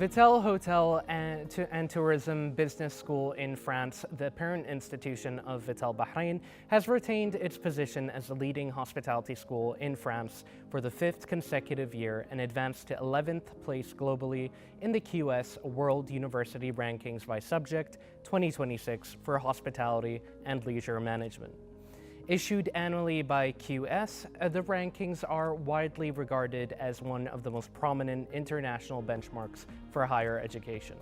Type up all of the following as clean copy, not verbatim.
Vatel Hotel and Tourism Business School in France, the parent institution of Vatel Bahrain, has retained its position as the leading hospitality school in France for the 5th consecutive year and advanced to 11th place globally in the QS World University Rankings by Subject 2026 for hospitality and leisure management. Issued annually by QS, the rankings are widely regarded as one of the most prominent international benchmarks for higher education.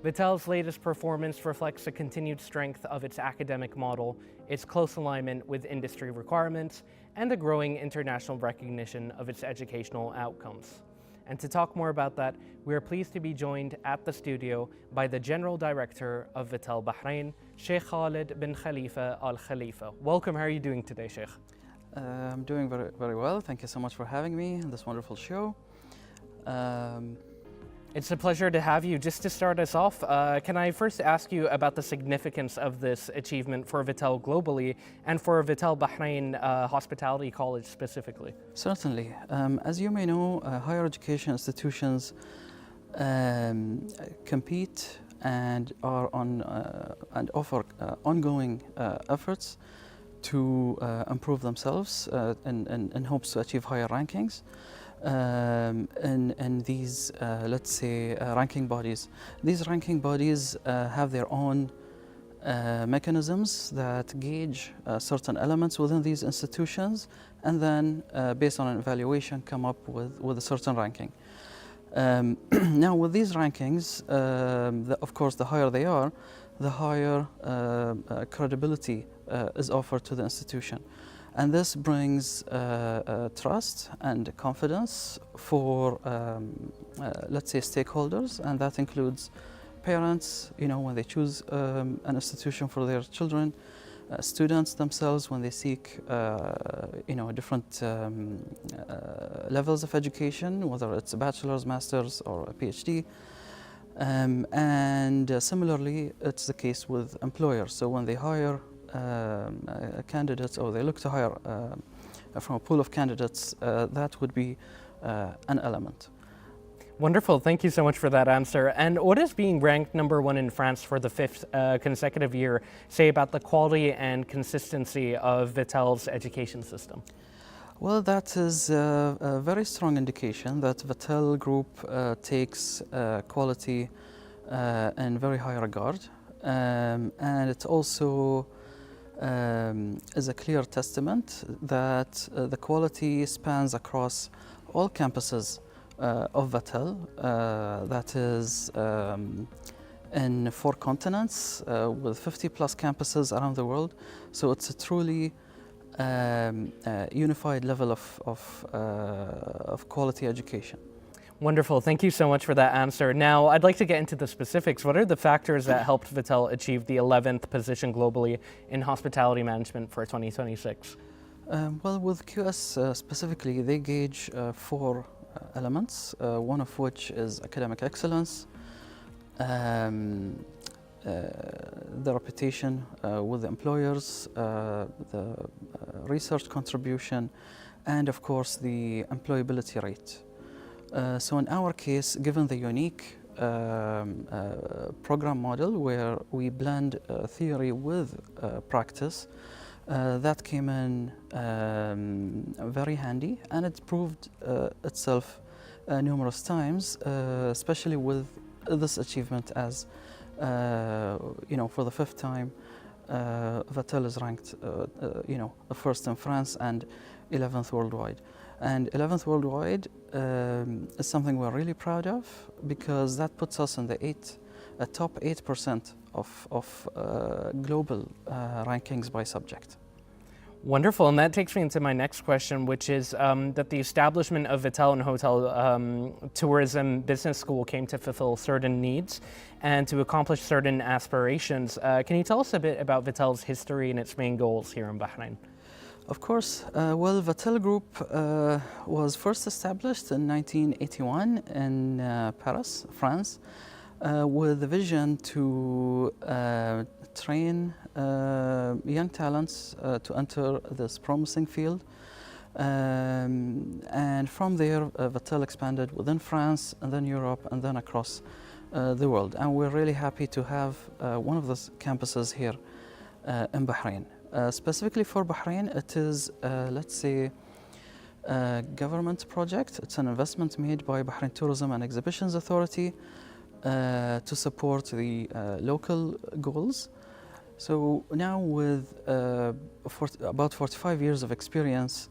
Vatel's latest performance reflects the continued strength of its academic model, its close alignment with industry requirements, and the growing international recognition of its educational outcomes. And to talk more about that, we are pleased to be joined at the studio by the General Director of Vatel Bahrain, Sheikh Khaled bin Khalifa Al Khalifa. Welcome, how are you doing today, Sheikh? I'm doing very well. Thank you so much for having me on this wonderful show. It's a pleasure to have you. Just to start us off, can I first ask you about the significance of this achievement for Vatel globally and for Vatel Bahrain Hospitality College specifically? Certainly. As you may know, higher education institutions compete and are on and offer ongoing efforts to improve themselves in hopes to achieve higher rankings. In these, let's say, ranking bodies. These ranking bodies have their own mechanisms that gauge certain elements within these institutions and then, based on an evaluation, come up with a certain ranking. Now, with these rankings, of course, the higher they are, the higher credibility is offered to the institution. And this brings trust and confidence for, let's say, stakeholders, and that includes parents, when they choose an institution for their children, students themselves when they seek, different levels of education, whether it's a bachelor's, master's, or a PhD. And similarly, it's the case with employers. So when they hire candidates, or they look to hire from a pool of candidates, that would be an element. Wonderful, thank you so much for that answer. And what is being ranked #1 in France for the 5th consecutive year say about the quality and consistency of Vatel's education system? Well, that is a very strong indication that Vatel Group takes quality in very high regard. And it also is a clear testament that the quality spans across all campuses of Vatel, that is in 4 continents with 50 plus campuses around the world. So it's a truly unified level of quality education. Wonderful, thank you so much for that answer. Now, I'd like to get into the specifics. What are the factors that helped Vatel achieve the 11th position globally in hospitality management for 2026? Well, with QS specifically, they gauge 4 elements, one of which is academic excellence, the reputation with the employers, the research contribution, and of course the employability rate. So in our case, given the unique program model where we blend theory with practice, that came in very handy, and it proved itself numerous times, especially with this achievement as, for the 5th time, Vatel is ranked, first in France and 11th worldwide. And 11th worldwide is something we're really proud of, because that puts us in the top 8% of global rankings by subject. Wonderful, and that takes me into my next question, which is that the establishment of Vatel and Hotel Tourism Business School came to fulfill certain needs and to accomplish certain aspirations. Can you tell us a bit about Vatel's history and its main goals here in Bahrain? Of course. Well, Vatel Group was first established in 1981 in Paris, France, with the vision to train young talents to enter this promising field. And from there, Vatel expanded within France and then Europe and then across the world. And we're really happy to have one of those campuses here in Bahrain. Specifically for Bahrain, it is, let's say, a government project. It's an investment made by Bahrain Tourism and Exhibitions Authority to support the local goals. So now with about 45 years of experience,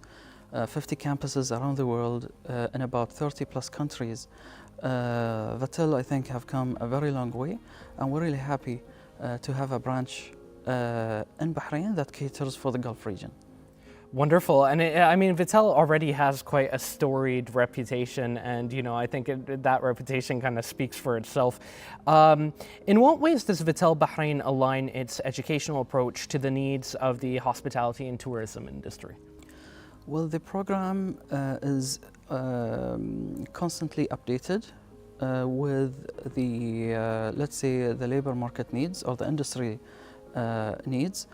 50 campuses around the world in about 30 plus countries, Vatel, I think, have come a very long way, and we're really happy to have a branch in Bahrain that caters for the Gulf region. Wonderful. And I mean, Vatel already has quite a storied reputation, and I think that reputation kind of speaks for itself. In what ways does Vatel Bahrain align its educational approach to the needs of the hospitality and tourism industry? Well, the program is constantly updated with the, let's say, the labor market needs or the industry needs.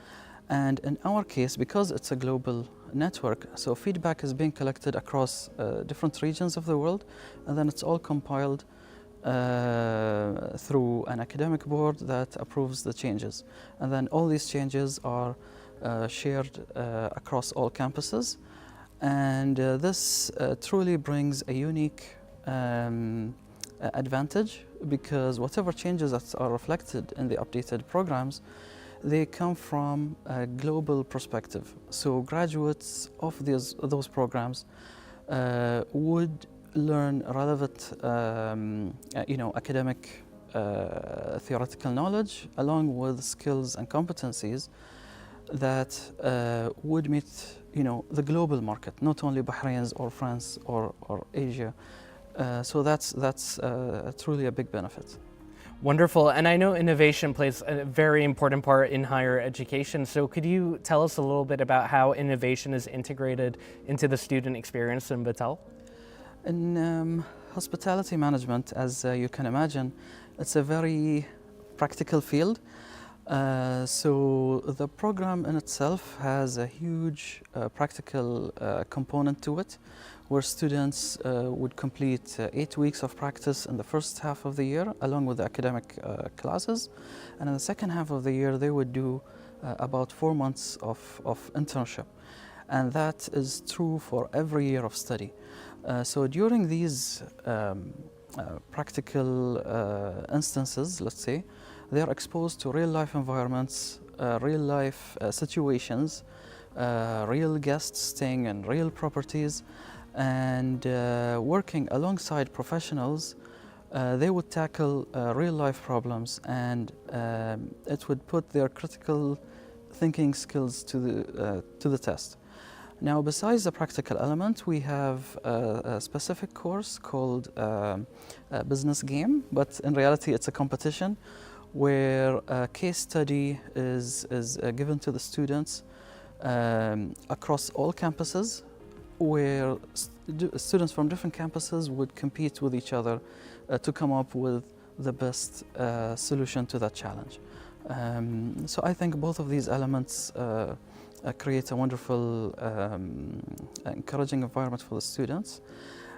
And in our case, because it's a global network, so feedback is being collected across different regions of the world, and then it's all compiled through an academic board that approves the changes. And then all these changes are shared across all campuses. And this truly brings a unique advantage, because whatever changes that are reflected in the updated programs, they come from a global perspective. So graduates of those programs would learn relevant, academic theoretical knowledge, along with skills and competencies that would meet, the global market, not only Bahrain's or France or Asia. So that's truly a big benefit. Wonderful. And I know innovation plays a very important part in higher education. So could you tell us a little bit about how innovation is integrated into the student experience in Vatel? In hospitality management, as you can imagine, it's a very practical field. So the program in itself has a huge practical component to it, where students would complete 8 weeks of practice in the first half of the year, along with the academic classes. And in the second half of the year, they would do about 4 months of internship. And that is true for every year of study. So during these practical instances, let's say, they are exposed to real-life environments, real-life situations, real guests staying in real properties, and working alongside professionals. They would tackle real-life problems, and it would put their critical thinking skills to the test. Now, besides the practical element, we have a specific course called Business Game, but in reality it's a competition where a case study is given to the students across all campuses, where students from different campuses would compete with each other to come up with the best solution to that challenge. So I think both of these elements create a wonderful, encouraging environment for the students.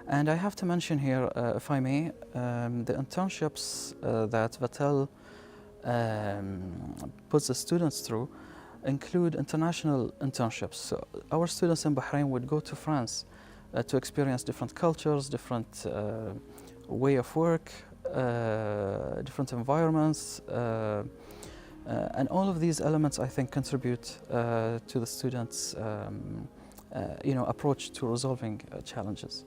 And I have to mention here, if I may, the internships that Vatel puts the students through include international internships. So our students in Bahrain would go to France to experience different cultures, different way of work, different environments, and all of these elements, I think, contribute to the students' approach to resolving challenges.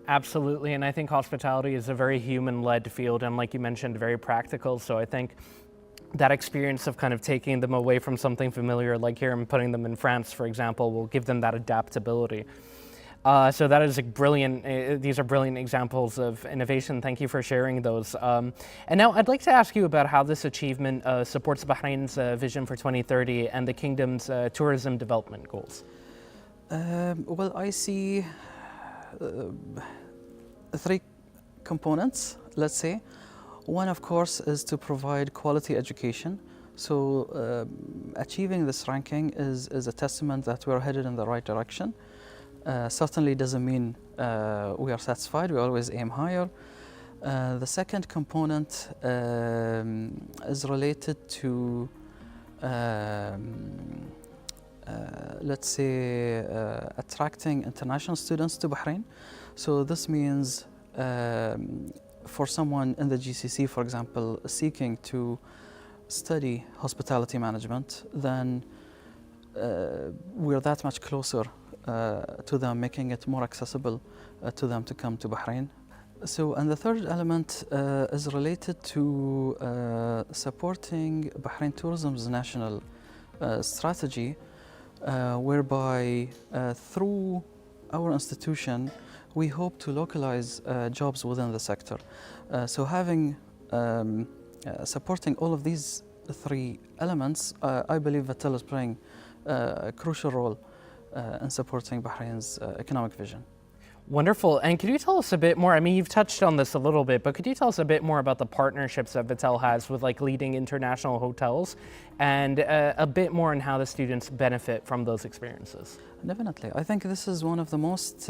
Absolutely, and I think hospitality is a very human-led field, and like you mentioned, very practical. So I think that experience of kind of taking them away from something familiar, like here, and putting them in France, for example, will give them that adaptability. So that is brilliant. These are brilliant examples of innovation. Thank you for sharing those. And now I'd like to ask you about how this achievement supports Bahrain's vision for 2030 and the kingdom's tourism development goals. Well, I see 3 components, let's say. One, of course, is to provide quality education. So achieving this ranking is a testament that we're headed in the right direction. certainly doesn't mean we are satisfied. We always aim higher. The second component is related to, let's say, attracting international students to Bahrain. So this means for someone in the GCC, for example, seeking to study hospitality management, then we're that much closer to them, making it more accessible to them to come to Bahrain. So, and the third element is related to supporting Bahrain Tourism's national strategy, whereby through our institution, we hope to localize jobs within the sector. So having, supporting all of these three elements, I believe Vatel is playing a crucial role in supporting Bahrain's economic vision. Wonderful. And could you tell us a bit more? I mean, you've touched on this a little bit, but could you tell us a bit more about the partnerships that Vatel has with like leading international hotels, and a bit more on how the students benefit from those experiences? Definitely. I think this is one of the most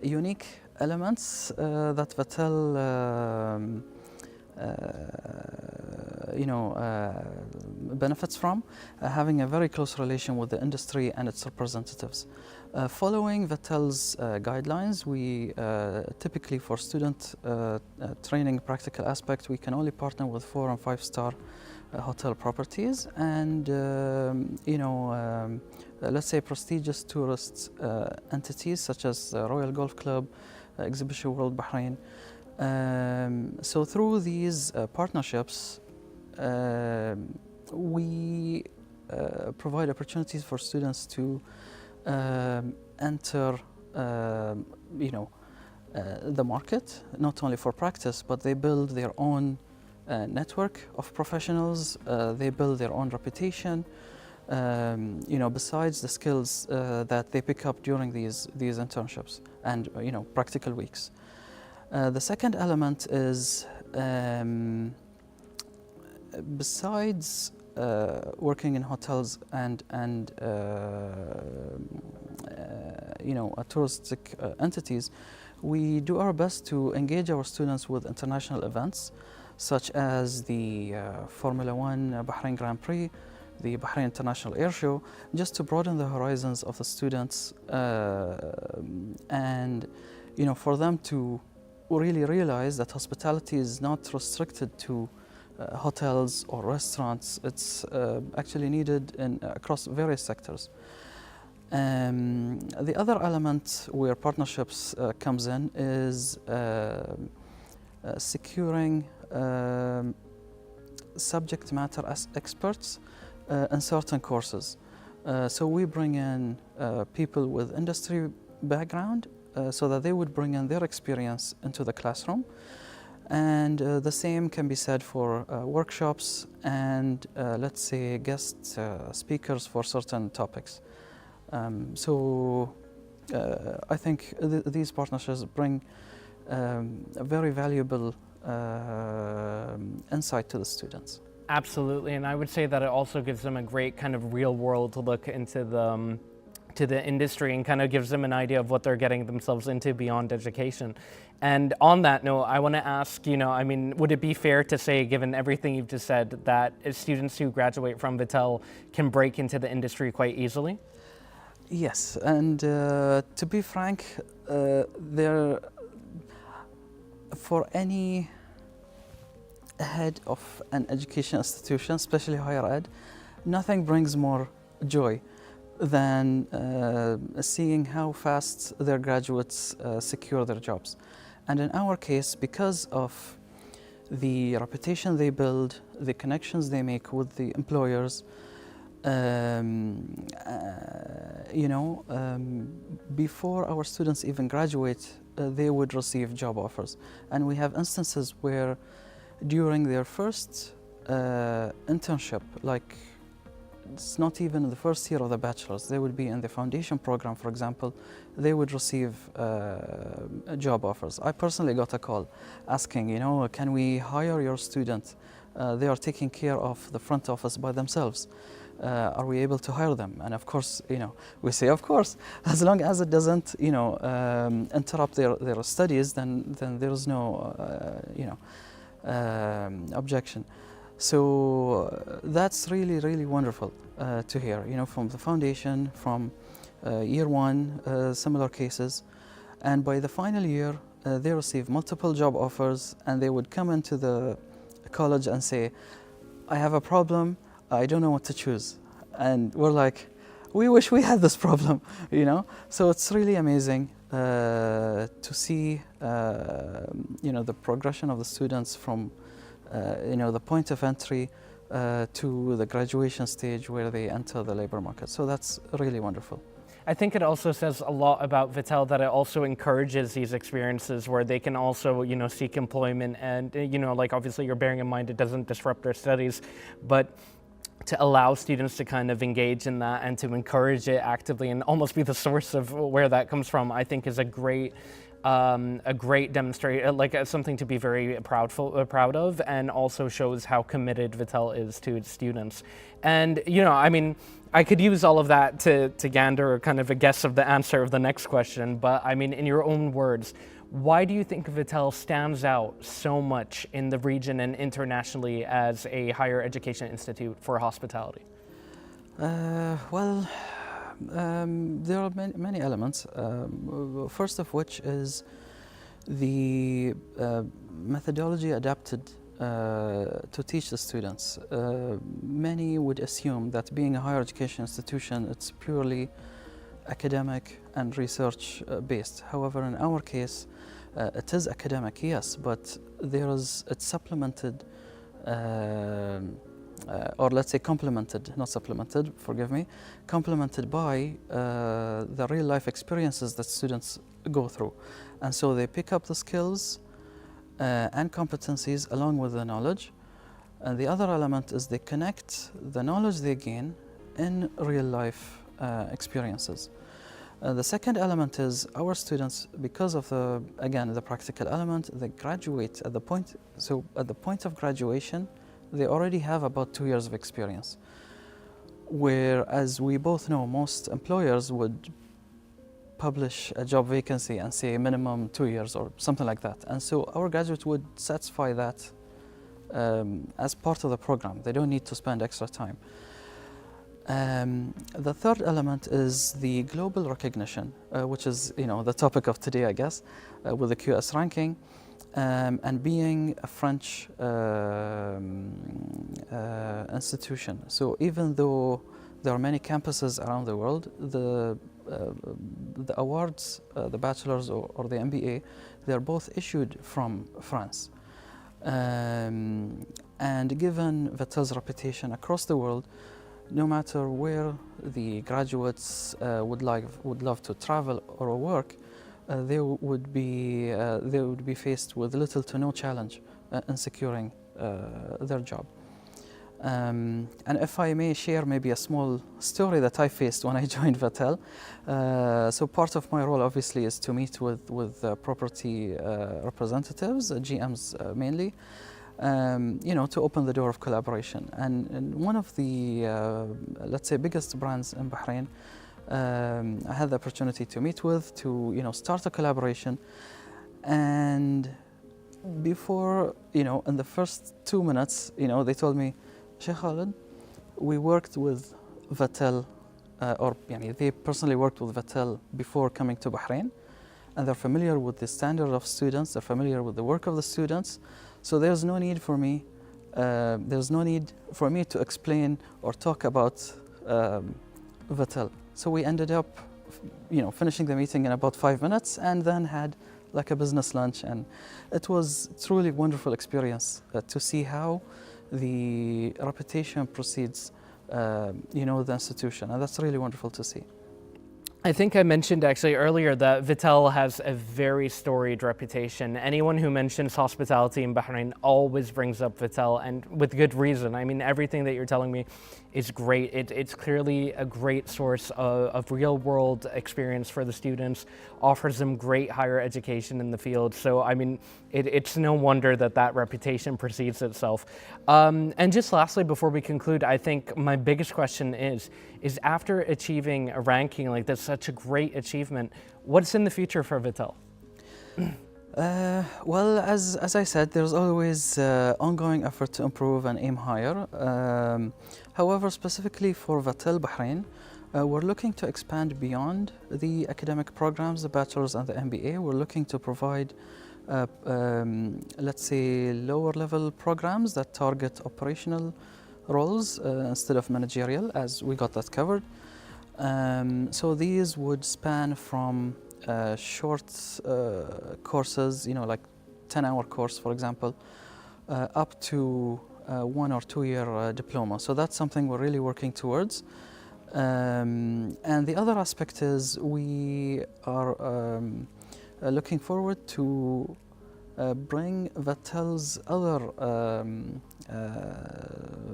unique elements that Vatel benefits from, having a very close relation with the industry and its representatives. Following Vatel's guidelines, we typically, for student training practical aspect, we can only partner with 4- and 5-star hotel properties, and let's say prestigious tourist entities such as Royal Golf Club, Exhibition World Bahrain. So through these partnerships, we provide opportunities for students to enter, the market, not only for practice, but they build their own network of professionals. They build their own reputation. Besides the skills that they pick up during these internships and practical weeks. The second element is, besides working in hotels and touristic entities, we do our best to engage our students with international events such as the Formula One Bahrain Grand Prix, the Bahrain International Air Show, just to broaden the horizons of the students and for them to really realize that hospitality is not restricted to hotels or restaurants. It's actually needed across various sectors. The other element where partnerships comes in is securing subject matter experts in certain courses. So we bring in people with industry background so that they would bring in their experience into the classroom. And the same can be said for workshops and, let's say, guest speakers for certain topics. I think these partnerships bring a very valuable insight to the students. Absolutely, and I would say that it also gives them a great kind of real-world look into the industry and kind of gives them an idea of what they're getting themselves into beyond education. And on that note, I want to ask, would it be fair to say, given everything you've just said, that students who graduate from Vatel can break into the industry quite easily? Yes, and to be frank, for any head of an education institution, especially higher ed, nothing brings more joy than seeing how fast their graduates secure their jobs. And in our case, because of the reputation they build, the connections they make with the employers, before our students even graduate, they would receive job offers. And we have instances where during their first internship, like it's not even in the first year of the bachelor's, they would be in the foundation program, for example, they would receive job offers. I personally got a call asking, can we hire your student they are taking care of the front office by themselves. Are we able to hire them? And of course, we say of course, as long as it doesn't, interrupt their studies, then there is no, objection. So that's really, really wonderful to hear, from the foundation, from year one, similar cases. And by the final year, they receive multiple job offers, and they would come into the college and say, I have a problem, I don't know what to choose. And we're like, we wish we had this problem, So it's really amazing to see, the progression of the students from, the point of entry to the graduation stage where they enter the labor market. So that's really wonderful. I think it also says a lot about Vatel that it also encourages these experiences where they can also, seek employment and, like obviously you're bearing in mind it doesn't disrupt their studies, but to allow students to kind of engage in that and to encourage it actively and almost be the source of where that comes from, I think is a great demonstration, like something to be very proud of, and also shows how committed Vatel is to its students. And I could use all of that to gander kind of a guess of the answer of the next question, but in your own words, why do you think Vatel stands out so much in the region and internationally as a higher education institute for hospitality? There are many elements. First of which is the methodology adapted to teach the students. Many would assume that being a higher education institution, it's purely academic and research based. However, in our case, it is academic, yes, but it's supplemented, or let's say complemented, not supplemented, forgive me, complemented by the real life experiences that students go through. And so they pick up the skills and competencies along with the knowledge. And the other element is they connect the knowledge they gain in real life experiences. The second element is our students, because of the practical element, they graduate at the point of graduation, they already have about 2 years of experience. Whereas we both know most employers would publish a job vacancy and say minimum 2 years or something like that. And so our graduates would satisfy that as part of the program. They don't need to spend extra time. The third element is the global recognition, which is the topic of today, I guess, with the QS ranking, and being a French institution. So even though there are many campuses around the world, the awards, the bachelor's or the MBA, they are both issued from France. And given Vatel's reputation across the world, no matter where the graduates would love to travel or work, they would be faced with little to no challenge in securing their job. And if I may share maybe a small story that I faced when I joined Vatel. So part of my role obviously is to meet with property representatives, GMs mainly, to open the door of collaboration. And one of the, let's say, biggest brands in Bahrain, I had the opportunity to meet with, to start a collaboration. And before, in the first 2 minutes, they told me, Sheikh Khaled, we worked with Vatel, they personally worked with Vatel before coming to Bahrain, and they're familiar with the standard of students, they're familiar with the work of the students. So there's no need for me to explain or talk about Vatel. So we ended up, finishing the meeting in about 5 minutes, and then had like a business lunch, and it was truly wonderful experience to see how the reputation precedes, the institution, and that's really wonderful to see. I think I mentioned actually earlier that Vatel has a very storied reputation. Anyone who mentions hospitality in Bahrain always brings up Vatel, and with good reason. I mean, everything that you're telling me is great. It's clearly a great source of real-world experience for the students, offers them great higher education in the field. So, I mean, it's no wonder that that reputation precedes itself. And just lastly, before we conclude, I think my biggest question is after achieving a ranking like this, such a great achievement, what's in the future for Vatel? Well, as I said, there's always ongoing effort to improve and aim higher. However, specifically for Vatel Bahrain, we're looking to expand beyond the academic programs, the bachelor's and the MBA. We're looking to provide, let's say, lower level programs that target operational roles instead of managerial, as we got that covered. So these would span from short courses, like 10-hour course, for example, up to 1 or 2 year diploma. So that's something we're really working towards. And the other aspect is we are looking forward to bring Vatel's other,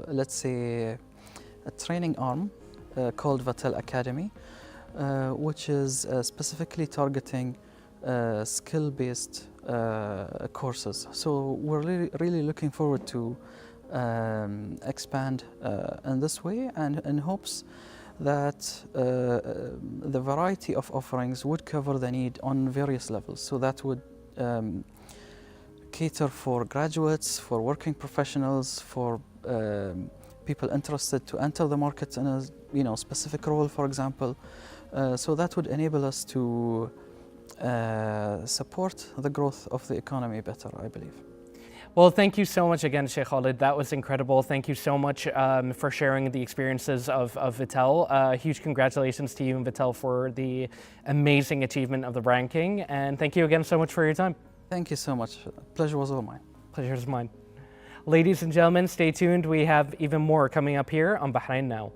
let's say, a training arm called Vatel Academy, which is specifically targeting skill-based courses. So we're really looking forward to expand in this way, and in hopes that the variety of offerings would cover the need on various levels. So that would cater for graduates, for working professionals, for people interested to enter the market in a specific role, for example. So that would enable us to support the growth of the economy better, I believe. Well, thank you so much again, Sheikh Khaled. That was incredible. Thank you so much for sharing the experiences of Vatel. Huge congratulations to you and Vatel for the amazing achievement of the ranking. And thank you again so much for your time. Thank you so much. Pleasure was all mine. Pleasure is mine. Ladies and gentlemen, stay tuned. We have even more coming up here on Bahrain Now.